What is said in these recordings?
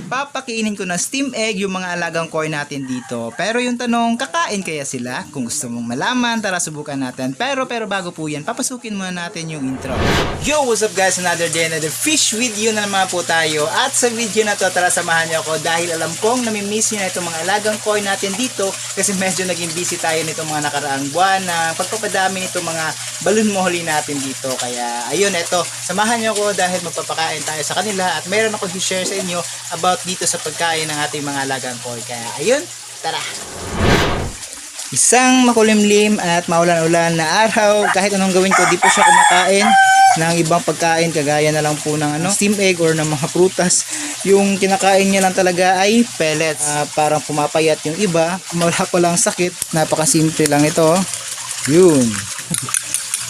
Papakainin ko na steam egg yung mga alagang koi natin dito. Pero yung tanong, kakain kaya sila? Kung gusto mong malaman, tara subukan natin. Pero bago po yan, papasukin muna natin yung intro. Yo, what's up guys? Another day, another fish video na naman po tayo. At sa video na to, tara samahan niyo ako dahil alam kong namimiss nyo na itong mga alagang koi natin dito kasi medyo naging busy tayo nitong mga nakaraang buwan na pagpapadami nitong mga balon mohuli natin dito. Kaya ayun, eto, samahan niyo ako dahil magpapakain tayo sa kanila at meron ako i-share sa inyo about dito sa pagkain ng ating mga alagang koi. Kaya ayun, tara! Isang makulimlim at maulan-ulan na araw, kahit anong gawin ko, di po siya kumakain ng ibang pagkain kagaya na lang po ng steam egg or ng mga prutas. Yung kinakain niya lang talaga ay pellets. Parang pumapayat yung iba, wala ko lang sakit, napakasimple lang ito. Yun.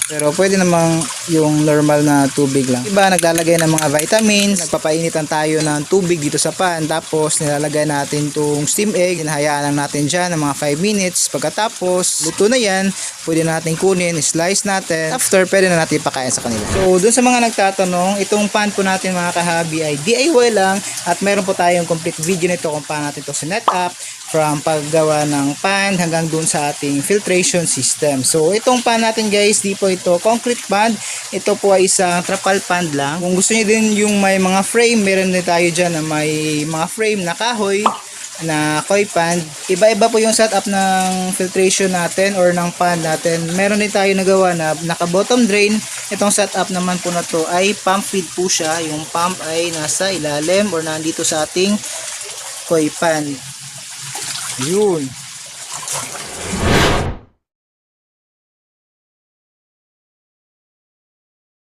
Pero pwede namang yung normal na tubig lang. Iba naglalagay ng mga vitamins, nagpapainitan tayo ng tubig dito sa pan, tapos nilalagay natin tong steam egg, hinahayaan lang natin dyan ng mga 5 minutes. Pagkatapos, luto na yan, pwede natin kunin, slice natin. After, pwede na natin ipakain sa kanila. So, dun sa mga nagtatanong, itong pan po natin mga kahabi ay DIY lang at meron po tayong complete video nito kung paano natin ito sinet up from paggawa ng pan hanggang dun sa ating filtration system. So, itong pan natin guys, di po ito concrete pan. Ito po ay isang trapal pan lang. Kung gusto niyo din yung may mga frame, meron din tayo dyan na may mga frame na kahoy na koi pan. Iba-iba po yung setup ng filtration natin or ng pan natin. Meron din tayo nagawa na naka bottom drain. Itong setup naman po na to ay pump feed po siya. Yung pump ay nasa ilalim or nandito sa ating koi pan. Yun.